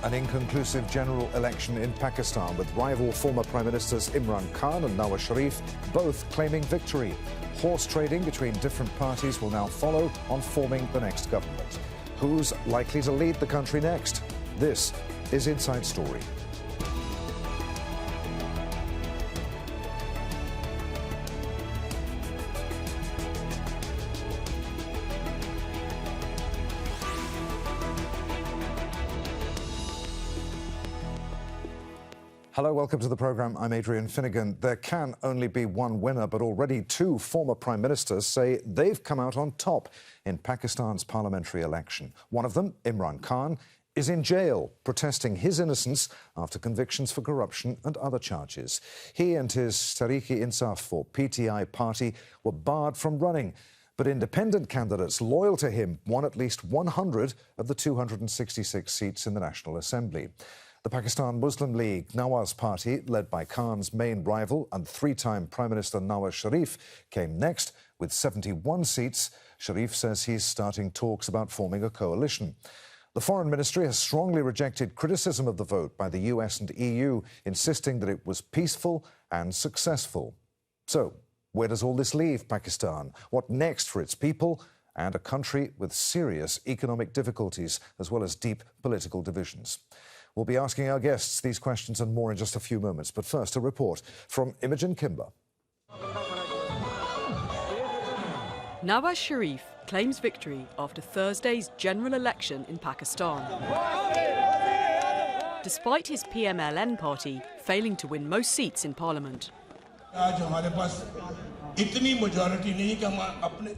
An inconclusive general election in Pakistan with rival former Prime Ministers Imran Khan and Nawaz Sharif both claiming victory. Horse trading between different parties will now follow on forming the next government. Who's likely to lead the country next? This is Inside Story. Hello, welcome to the programme. I'm Adrian Finnegan. There can only be one winner, but already two former Prime Ministers say they've come out on top in Pakistan's parliamentary election. One of them, Imran Khan, is in jail, protesting his innocence after convictions for corruption and other charges. He and his Tehreek-e-Insaf or PTI party were barred from running, but independent candidates loyal to him won at least 100 of the 266 seats in the National Assembly. The Pakistan Muslim League Nawaz party, led by Khan's main rival and three-time Prime Minister Nawaz Sharif, came next with 71 seats. Sharif says he's starting talks about forming a coalition. The Foreign Ministry has strongly rejected criticism of the vote by the US and EU, insisting that it was peaceful and successful. So, where does all this leave Pakistan? What next for its people and a country with serious economic difficulties as well as deep political divisions? We'll be asking our guests these questions and more in just a few moments. But first, a report from Imogen Kimber. Nawaz Sharif claims victory after Thursday's general election in Pakistan. Despite his PMLN party failing to win most seats in parliament.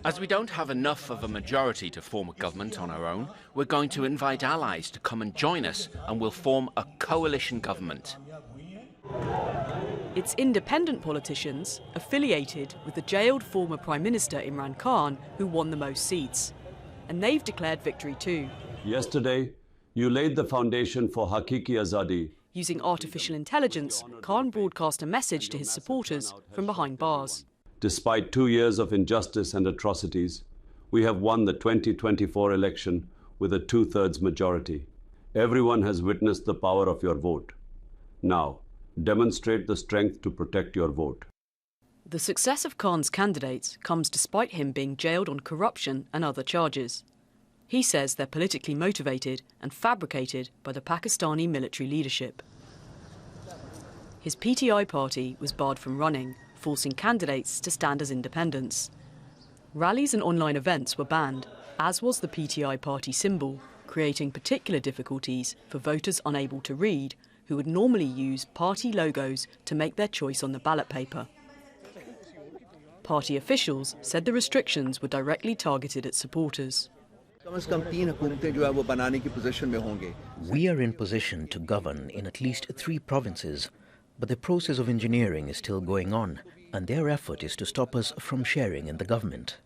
As we don't have enough of a majority to form a government on our own, we're going to invite allies to come and join us, and we'll form a coalition government. It's independent politicians affiliated with the jailed former Prime Minister Imran Khan who won the most seats. And they've declared victory too. Yesterday, you laid the foundation for Hakiki Azadi. Using artificial intelligence, Khan broadcast a message to his supporters from behind bars. Despite 2 years of injustice and atrocities, we have won the 2024 election with a two-thirds majority. Everyone has witnessed the power of your vote. Now, demonstrate the strength to protect your vote. The success of Khan's candidates comes despite him being jailed on corruption and other charges. He says they're politically motivated and fabricated by the Pakistani military leadership. His PTI party was barred from running, forcing candidates to stand as independents. Rallies and online events were banned, as was the PTI party symbol, creating particular difficulties for voters unable to read, who would normally use party logos to make their choice on the ballot paper. Party officials said the restrictions were directly targeted at supporters. We are in position to govern in at least 3 provinces, but the process of engineering is still going on, and their effort is to stop us from sharing in the government.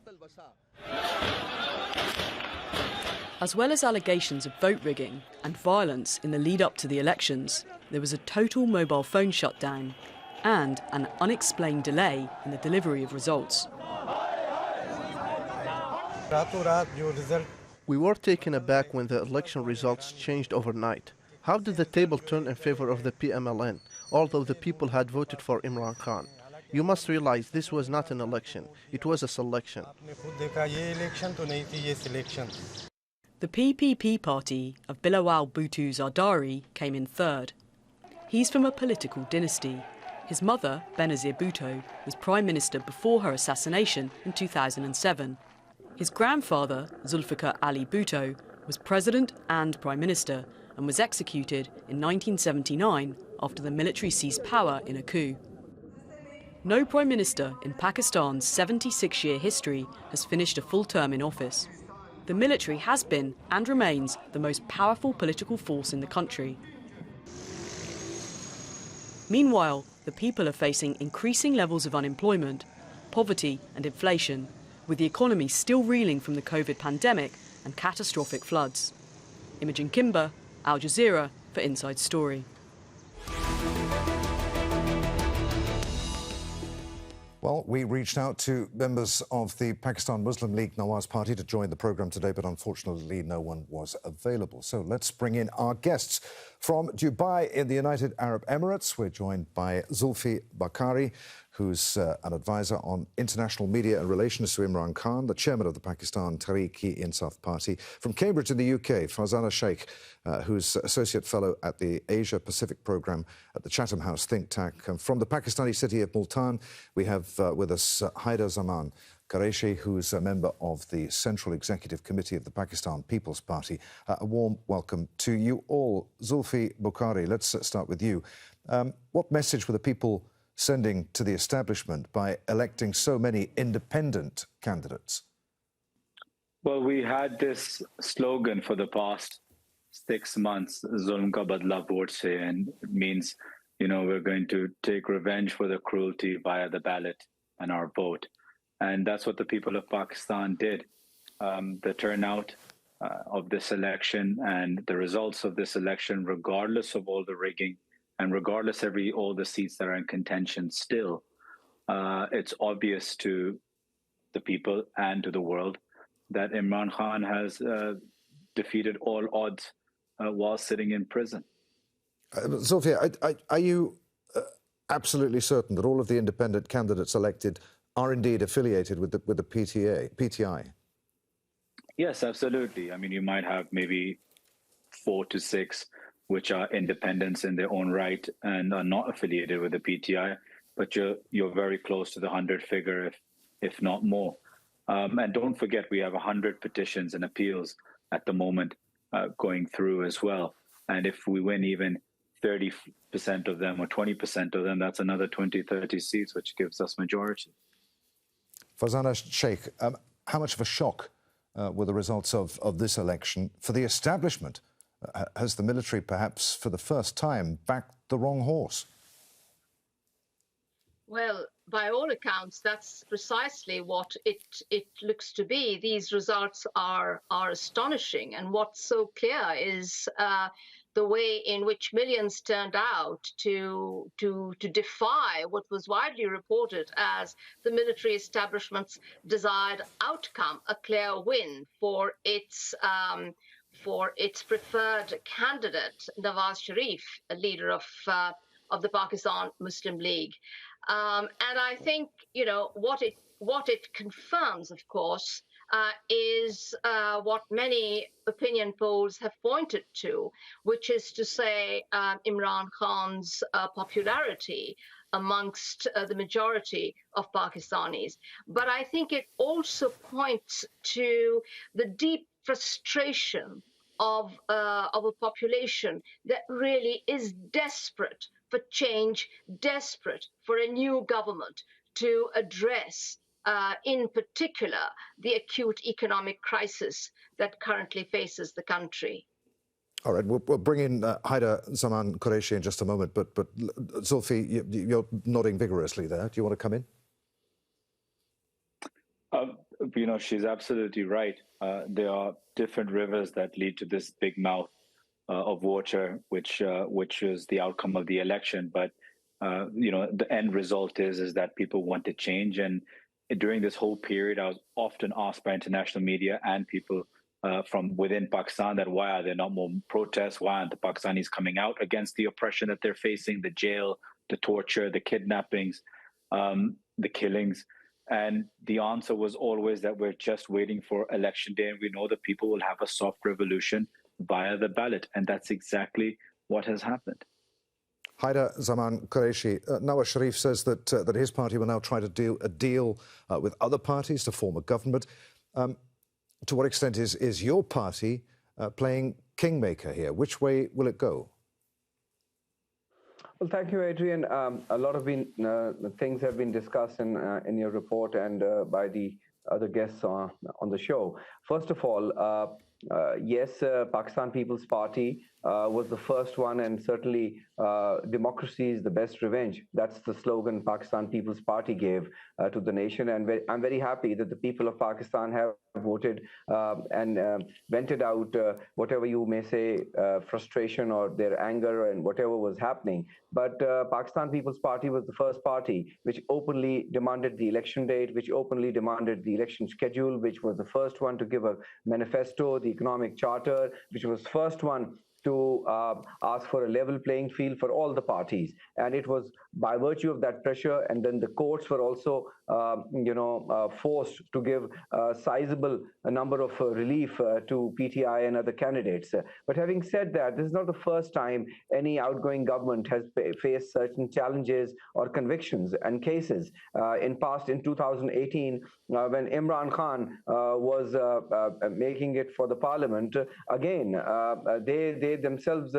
As well as allegations of vote rigging and violence in the lead-up to the elections, there was a total mobile phone shutdown and an unexplained delay in the delivery of results. We were taken aback when the election results changed overnight. How did the table turn in favor of the PMLN, although the people had voted for Imran Khan? You must realize this was not an election, it was a selection. The PPP party of Bilawal Bhutto Zardari came in third. He's from a political dynasty. His mother, Benazir Bhutto, was Prime Minister before her assassination in 2007. His grandfather, Zulfikar Ali Bhutto, was President and Prime Minister and was executed in 1979 after the military seized power in a coup. No Prime Minister in Pakistan's 76-year history has finished a full term in office. The military has been and remains the most powerful political force in the country. Meanwhile, the people are facing increasing levels of unemployment, poverty and inflation, with the economy still reeling from the COVID pandemic and catastrophic floods. Imogen Kimber, Al Jazeera for Inside Story. Well, we reached out to members of the Pakistan Muslim League Nawaz Party to join the programme today, but unfortunately no one was available. So let's bring in our guests. From Dubai in the United Arab Emirates, we're joined by Zulfi Bakari, who's an advisor on international media and relations to Imran Khan, the chairman of the Pakistan Tehreek-e-Insaf Party. From Cambridge in the UK, Farzana Sheikh, who's associate fellow at the Asia Pacific programme at the Chatham House think tank. And from the Pakistani city of Multan, we have with us Haider Zaman Qureshi, who's a member of the Central Executive Committee of the Pakistan People's Party. A warm welcome to you all. Zulfi Bukhari, let's start with you. What message were the people sending to the establishment by electing so many independent candidates? Well, we had this slogan for the past 6 months, Zulm ka badla vote se, and it means, we're going to take revenge for the cruelty via the ballot and our vote. And that's what the people of Pakistan did. The turnout of this election and the results of this election, regardless of all the rigging and regardless of all the seats that are in contention still, it's obvious to the people and to the world that Imran Khan has defeated all odds while sitting in prison. Zulfi, are you absolutely certain that all of the independent candidates elected are indeed affiliated with the PTI? Yes, absolutely. I mean, you might have maybe 4 to 6 which are independents in their own right and are not affiliated with the PTI, but you're very close to the 100 figure, if not more. And don't forget, we have 100 petitions and appeals at the moment going through as well. And if we win even 30% of them or 20% of them, that's another 20, 30 seats, which gives us majority. Farzana Sheikh, how much of a shock were the results of this election for the establishment? Has the military perhaps for the first time backed the wrong horse? Well, by all accounts, that's precisely what it looks to be. These results are astonishing. And what's so clear is the way in which millions turned out to defy what was widely reported as the military establishment's desired outcome, a clear win for its preferred candidate, Nawaz Sharif, a leader of the Pakistan Muslim League. And I think, what it confirms, of course, is what many opinion polls have pointed to, which is to say Imran Khan's popularity amongst the majority of Pakistanis. But I think it also points to the deep frustration of a population that really is desperate for change, desperate for a new government to address, in particular, the acute economic crisis that currently faces the country. All right, we'll bring in Haider Zaman Qureshi in just a moment, but Zulfi, you're nodding vigorously there. Do you want to come in? She's absolutely right. There are different rivers that lead to this big mouth of water, which is the outcome of the election. But the end result is that people want to change. And during this whole period, I was often asked by international media and people from within Pakistan that why are there not more protests? Why aren't the Pakistanis coming out against the oppression that they're facing, the jail, the torture, the kidnappings, the killings? And the answer was always that we're just waiting for election day, and we know that people will have a soft revolution via the ballot. And that's exactly what has happened. Haider Zaman Qureshi, Nawaz Sharif says that his party will now try to do a deal with other parties to form a government. To what extent is your party playing kingmaker here? Which way will it go? Well, thank you, Adrian. A lot of things have been discussed in your report and by the other guests on the show. First of all, Yes, Pakistan People's Party was the first one, and certainly democracy is the best revenge. That's the slogan Pakistan People's Party gave to the nation, and I'm very happy that the people of Pakistan have voted and vented out whatever you may say, frustration or their anger and whatever was happening. But Pakistan People's Party was the first party which openly demanded the election date, which openly demanded the election schedule, which was the first one to give a manifesto, the economic charter, which was first one to ask for a level playing field for all the parties. And it was by virtue of that pressure, and then the courts were also, forced to give a sizable number of relief to PTI and other candidates. But having said that, this is not the first time any outgoing government has faced certain challenges or convictions and cases. In 2018, when Imran Khan was making it for the parliament, again, they themselves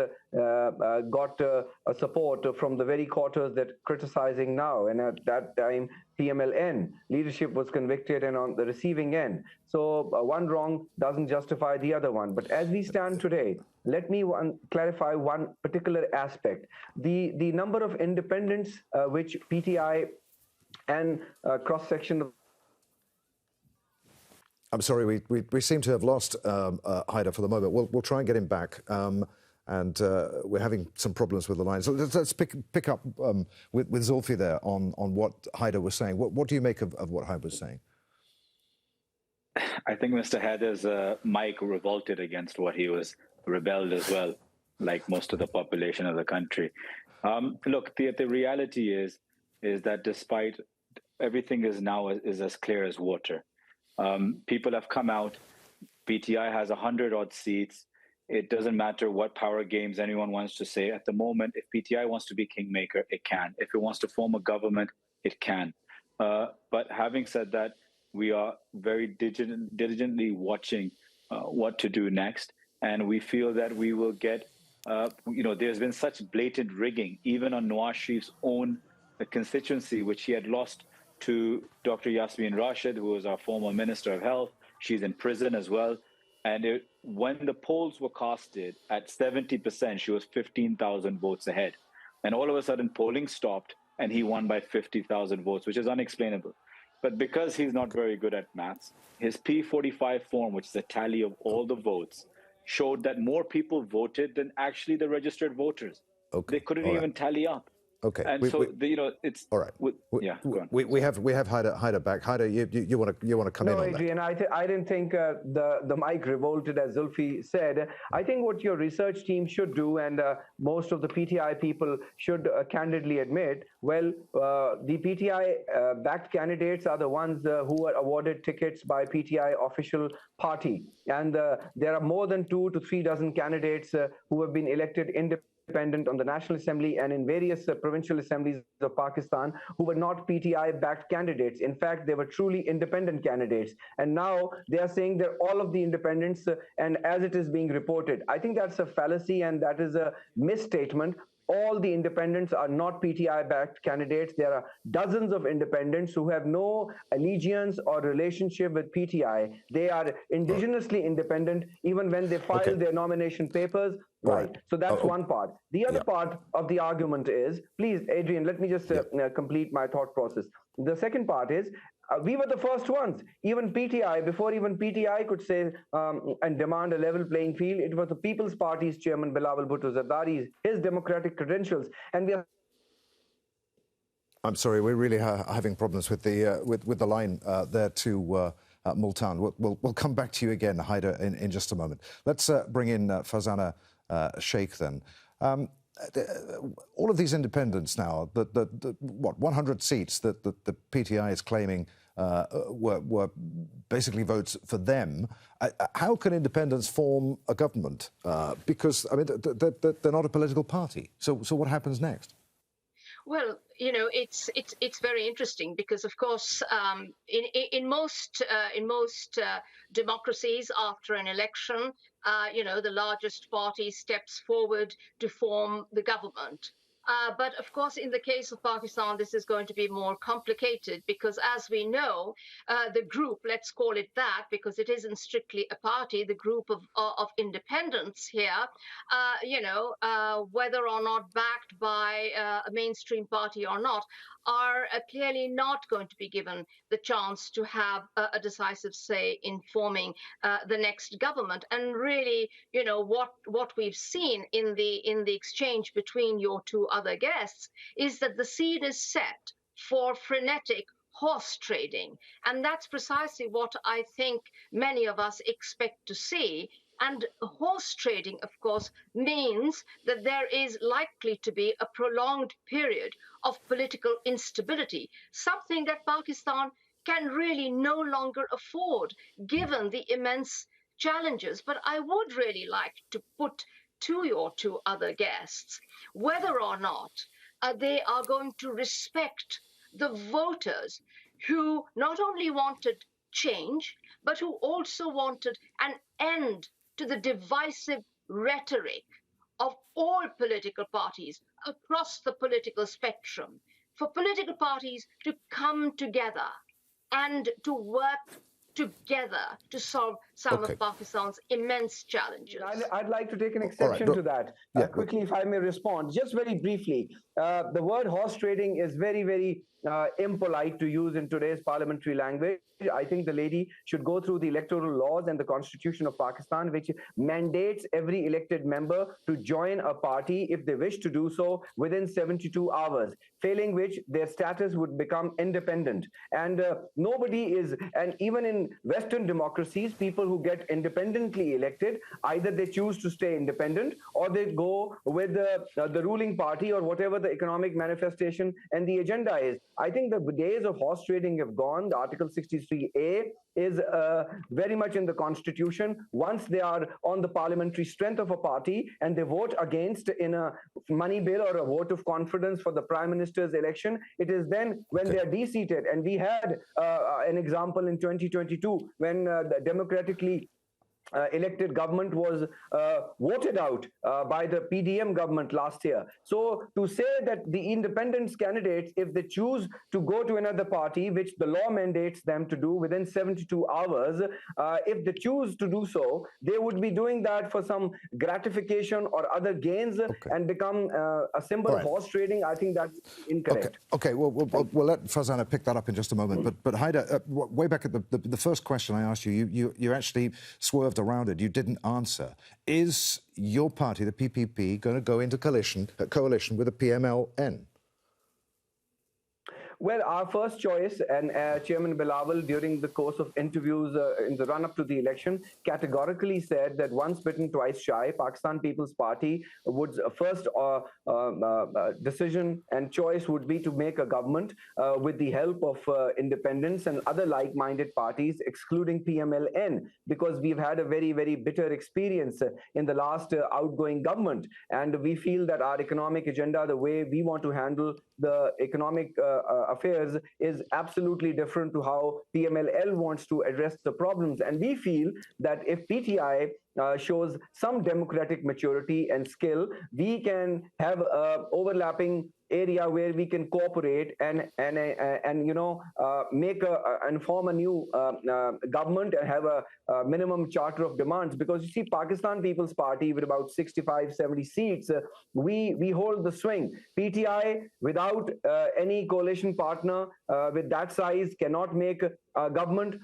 got a support from the very quarters that criticizing now. And at that time, PMLN leadership was convicted and on the receiving end. So one wrong doesn't justify the other one. But as we stand today, let me clarify one particular aspect. The number of independents which PTI and cross-section of... I'm sorry, we seem to have lost Haider for the moment. We'll try and get him back. And we're having some problems with the line. So let's pick up with Zulfi there on what Haider was saying. What do you make of what Haider was saying? I think Mr. Haider's mic revolted against what he was, rebelled as well, like most of the population of the country. Look, the reality is that despite everything is as clear as water. People have come out. PTI has 100-odd seats. It doesn't matter what power games anyone wants to say. At the moment, if PTI wants to be kingmaker, it can. If it wants to form a government, it can. But having said that, we are very diligently watching what to do next. And we feel that we will get, there's been such blatant rigging, even on Nawaz Sharif's own constituency, which he had lost to Dr. Yasmin Rashid, who was our former Minister of Health. She's in prison as well. And when the polls were casted at 70%, she was 15,000 votes ahead. And all of a sudden, polling stopped, and he won by 50,000 votes, which is unexplainable. But because he's not very good at maths, his P45 form, which is a tally of all the votes, showed that more people voted than actually the registered voters. Okay. They couldn't even tally up. Okay. And it's all right. Yeah, go on. We have Haider back. Haider, you want to come in on Adrian, that? I didn't think the mic revolted, as Zulfi said. I think what your research team should do, and most of the PTI people should candidly admit, well, the PTI backed candidates are the ones who are awarded tickets by PTI official party, and there are more than 2 to 3 dozen candidates who have been elected independent on the National Assembly and in various provincial assemblies of Pakistan who were not PTI-backed candidates. In fact, they were truly independent candidates. And now they are saying they're all of the independents, and as it is being reported. I think that's a fallacy, and that is a misstatement. All the independents are not PTI-backed candidates. There are dozens of independents who have no allegiance or relationship with PTI. They are indigenously independent even when they file their nomination papers. Right. So that's one part. The other part of the argument is, please, Adrian, let me just complete my thought process. The second part is, we were the first ones. Even PTI, before even PTI could say and demand a level playing field, it was the People's Party's chairman, Bilawal Bhutto Zardari, his democratic credentials. And we are... I'm sorry, we're really having problems with the line there to Multan. We'll come back to you again, Haider, in just a moment. Let's bring in Fazana Sheikh then. All of these independents now, what 100 seats that the PTI is claiming were basically votes for them. How can independents form a government? Because I mean, they're not a political party. So what happens next? Well, it's very interesting because, of course, in most democracies, after an election, the largest party steps forward to form the government. But of course, in the case of Pakistan, this is going to be more complicated because, as we know, the group, let's call it that, because it isn't strictly a party, the group of independents here, whether or not backed by a mainstream party or not, are clearly not going to be given the chance to have a decisive say in forming the next government. And really, what we've seen in the exchange between your two other guests is that the scene is set for frenetic horse trading. And that's precisely what I think many of us expect to see. And horse trading, of course, means that there is likely to be a prolonged period of political instability, something that Pakistan can really no longer afford, given the immense challenges. But I would really like to put to your two other guests whether or not they are going to respect the voters who not only wanted change, but who also wanted an end to the divisive rhetoric of all political parties across the political spectrum, for political parties to come together and to work together to solve some of Pakistan's immense challenges. I'd like to take an exception to that. Quickly, if I may respond, just very briefly. The word horse trading is very, very impolite to use in today's parliamentary language. I think the lady should go through the electoral laws and the Constitution of Pakistan, which mandates every elected member to join a party if they wish to do so within 72 hours, failing which their status would become independent. And nobody is, and even in Western democracies, people who get independently elected, either they choose to stay independent or they go with the ruling party or whatever the economic manifestation and the agenda is. I think the days of horse trading have gone. The Article 63A is very much in the Constitution. Once they are on the parliamentary strength of a party and they vote against in a money bill or a vote of confidence for the Prime Minister's election, it is then when they are de-seated. And we had an example in 2022 when the democratically elected government was voted out by the PDM government last year. So to say that the independence candidates, if they choose to go to another party, which the law mandates them to do within 72 hours, if they choose to do so, they would be doing that for some gratification or other gains and become a symbol of horse trading. I think that's incorrect. Okay. We'll let Farzana pick that up in just a moment. But Haider, way back at the first question I asked you, you actually swerved around it. You didn't answer. Is your party, the PPP, going to go into coalition with the PMLN? Well, our first choice, and Chairman Bilawal, during the course of interviews in the run-up to the election, categorically said that once bitten, twice shy, Pakistan People's Party would first decision and choice would be to make a government with the help of independents and other like-minded parties, excluding PMLN, because we've had a very, very bitter experience in the last outgoing government. And we feel that our economic agenda, the way we want to handle the economic affairs is absolutely different to how PMLL wants to address the problems. And we feel that if PTI shows some democratic maturity and skill, we can have overlapping area where we can cooperate and make and form a new government and have a minimum charter of demands. Because you see, Pakistan People's Party with about 65-70 seats, we hold the swing. PTI without any coalition partner with that size cannot make a government,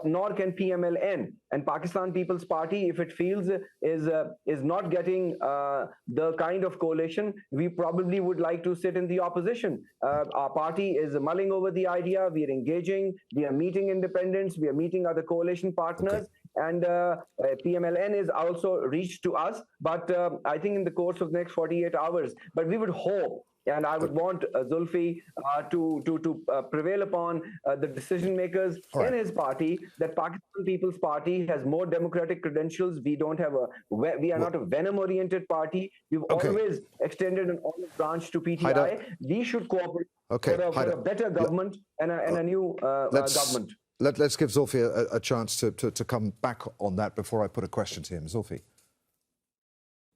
nor can PMLN. And Pakistan People's Party, if it feels is not getting the kind of coalition, we probably would like to sit in the opposition. Our party is mulling over the idea. We are engaging. We are meeting independents. We are meeting other coalition partners. And PMLN is also reached to us. But I think in the course of the next 48 hours, but we would hope, and I would want Zulfi to prevail upon the decision makers in his party that Pakistan People's Party has more democratic credentials. We don't have we are not a venom-oriented party. We've always extended an olive branch to PTI. Haider. We should cooperate for a better government and a new government. Let's give Zulfi a chance to come back on that before I put a question to him. Zulfi.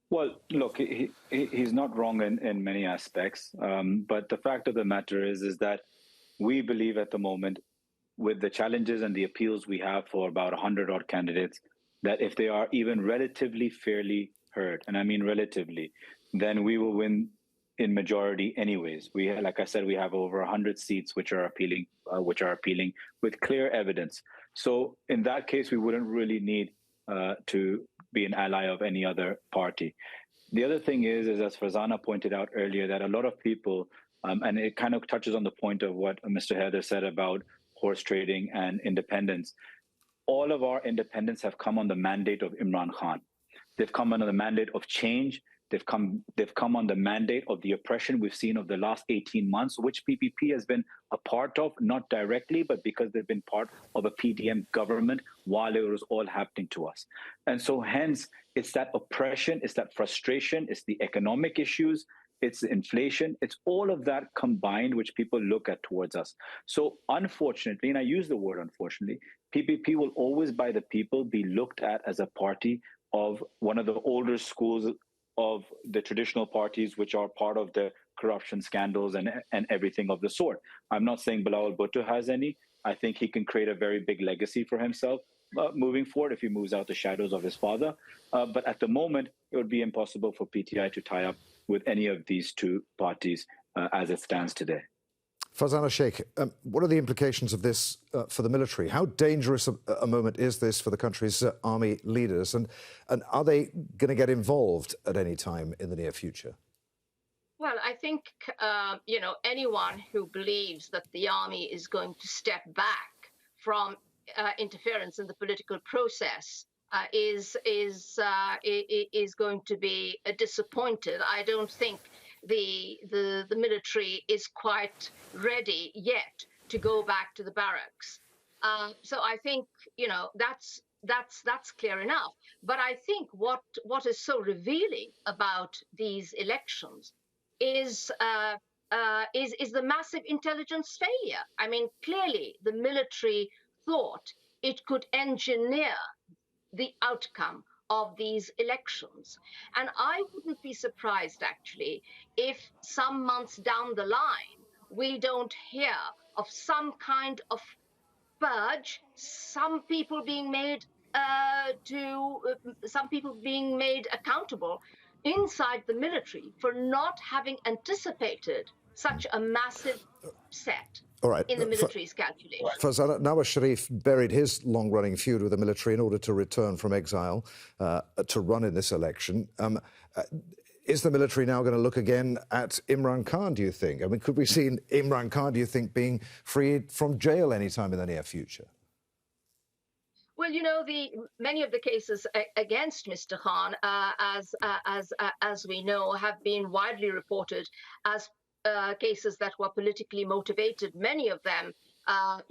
Well, look, he's not wrong in many aspects, but the fact of the matter is that we believe at the moment, with the challenges and the appeals we have for about 100 odd candidates, that if they are even relatively fairly heard, and I mean relatively, then we will win in majority anyways. Like I said, we have over 100 seats which are appealing with clear evidence. So in that case, we wouldn't really need to be an ally of any other party. The other thing is as Farzana pointed out earlier, that a lot of people, and it kind of touches on the point of what Mr. Heather said about horse trading and independence. All of our independents have come on the mandate of Imran Khan. They've come under the mandate of change. They've come on the mandate of the oppression we've seen of the last 18 months, which PPP has been a part of, not directly, but because they've been part of a PDM government while it was all happening to us. And so hence, it's that oppression, it's that frustration, it's the economic issues, it's the inflation, it's all of that combined which people look at towards us. So unfortunately, and I use the word unfortunately, PPP will always by the people be looked at as a party of one of the older schools of the traditional parties, which are part of the corruption scandals and everything of the sort. I'm not saying Bilawal Bhutto has any. I think he can create a very big legacy for himself moving forward if he moves out the shadows of his father. But at the moment, it would be impossible for PTI to tie up with any of these two parties as it stands today. Farzana Sheikh, what are the implications of this for the military? How dangerous a moment is this for the country's army leaders? And are they going to get involved at any time in the near future? Well, I think, anyone who believes that the army is going to step back from interference in the political process is going to be disappointed. I don't think the military is quite ready yet to go back to the barracks. So I think that's clear enough. But I think what is so revealing about these elections is the massive intelligence failure. I mean, clearly the military thought it could engineer the outcome of these elections. And I wouldn't be surprised, actually, if some months down the line, we don't hear of some kind of purge, some people being made accountable inside the military for not having anticipated such a massive set in the military's calculation. Farzana, Nawaz Sharif buried his long-running feud with the military in order to return from exile to run in this election. Is the military now going to look again at Imran Khan, do you think? I mean, could we see Imran Khan, do you think, being freed from jail anytime in the near future? Well, many of the cases against Mr. Khan, as we know, have been widely reported as cases that were politically motivated. Many of them, are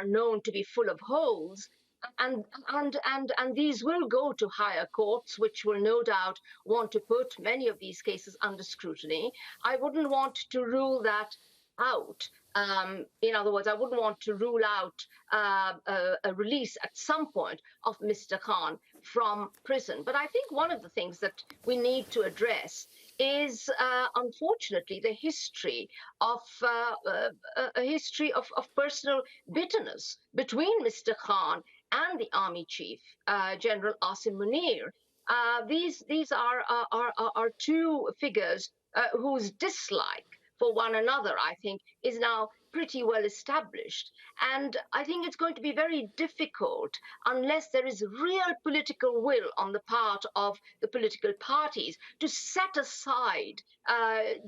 known to be full of holes. And these will go to higher courts, which will no doubt want to put many of these cases under scrutiny. I wouldn't want to rule that out. In other words, I wouldn't want to rule out a release at some point of Mr. Khan from prison. But I think one of the things that we need to address is, unfortunately, the history of personal bitterness between Mr. Khan and the army chief, General Asim Munir. These are two figures whose dislike for one another, I think, is now pretty well established. And I think it's going to be very difficult, unless there is real political will on the part of the political parties, to set aside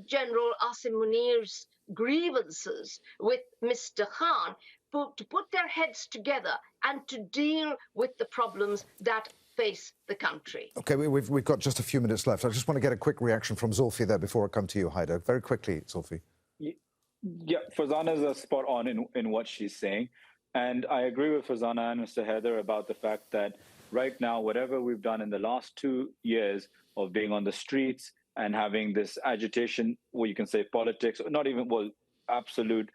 General Asim Munir's grievances with Mr. Khan, to put their heads together and to deal with the problems that face the country. OK, we've got just a few minutes left. I just want to get a quick reaction from Zulfi there before I come to you, Haider. Very quickly, Zulfi. Yeah, Farzana is spot on in what she's saying. And I agree with Farzana and Mr. Heather about the fact that right now, whatever we've done in the last 2 years of being on the streets and having this agitation, well, you can say politics, not even, well, absolute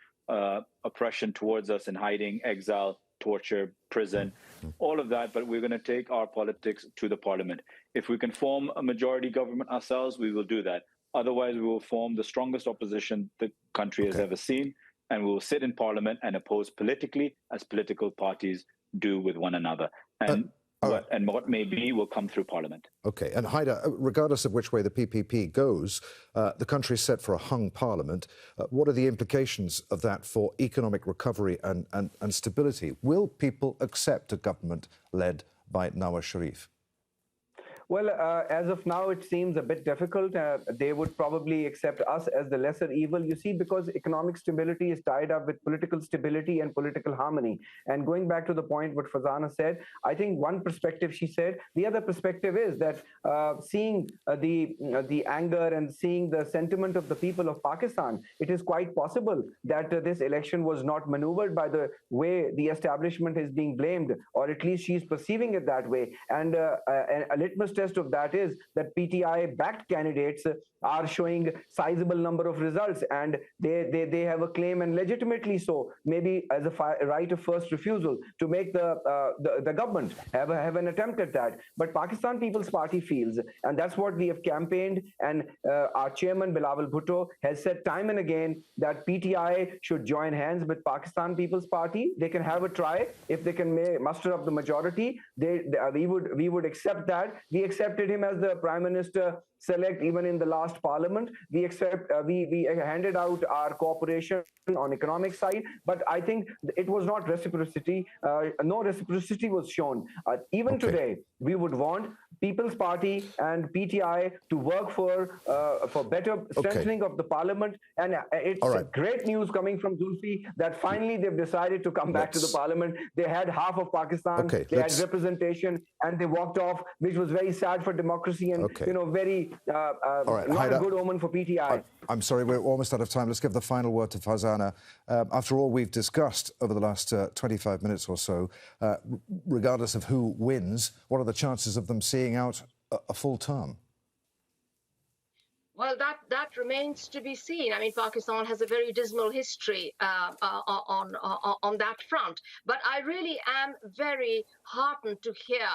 oppression towards us in hiding, exile, torture, prison, all of that. But we're going to take our politics to the parliament. If we can form a majority government ourselves, we will do that. Otherwise, we will form the strongest opposition the country has ever seen, and we will sit in parliament and oppose politically, as political parties do with one another. And what may be will come through parliament. Okay, and Haida, regardless of which way the PPP goes, the country is set for a hung parliament. What are the implications of that for economic recovery and stability? Will people accept a government led by Nawaz Sharif? Well, as of now, it seems a bit difficult. They would probably accept us as the lesser evil, you see, because economic stability is tied up with political stability and political harmony. And going back to the point what Fazana said, I think one perspective she said, the other perspective is that seeing the anger and seeing the sentiment of the people of Pakistan, it is quite possible that this election was not maneuvered by the way the establishment is being blamed, or at least she's perceiving it that way. And a litmus test of that is that PTI-backed candidates are showing sizable number of results, and they have a claim, and legitimately so, maybe as a right of first refusal to make the government have an attempt at that. But Pakistan People's Party feels, and that's what we have campaigned, and our chairman Bilawal Bhutto has said time and again that PTI should join hands with Pakistan People's Party. They can have a try. If they can muster up the majority, we would accept that. We accepted him as the Prime Minister select even in the last parliament. We handed out our cooperation on economic side, but I think it was not reciprocity. No reciprocity was shown. Even today, we would want People's Party and PTI to work for better strengthening of the parliament. And it's great news coming from Zulfi that finally they've decided to come back to the parliament. They had half of Pakistan, they had representation, and they walked off, which was very sad for democracy and very not a good omen for PTI. I'm sorry, we're almost out of time. Let's give the final word to Fazana. After all we've discussed over the last 25 minutes or so, regardless of who wins, what are the chances of them seeing out a full term? Well, that remains to be seen. I mean, Pakistan has a very dismal history on that front. But I really am very heartened to hear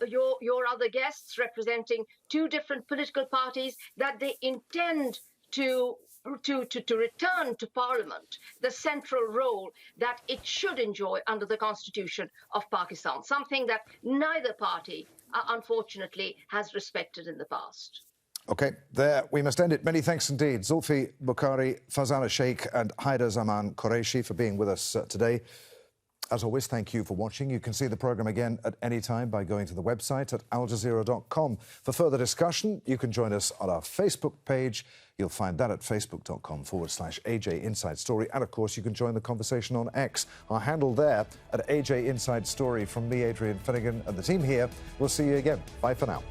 your other guests representing two different political parties that they intend to return to Parliament the central role that it should enjoy under the Constitution of Pakistan, something that neither party, unfortunately, has respected in the past. OK, there we must end it. Many thanks indeed. Zulfi Bukhari, Fazana Sheikh and Haida Zaman Qureshi for being with us today. As always, thank you for watching. You can see the programme again at any time by going to the website at aljazeera.com. For further discussion, you can join us on our Facebook page. You'll find that at facebook.com/AJ Inside Story. And, of course, you can join the conversation on X. Our handle there at AJ Inside Story. From me, Adrian Finnegan, and the team here. We'll see you again. Bye for now.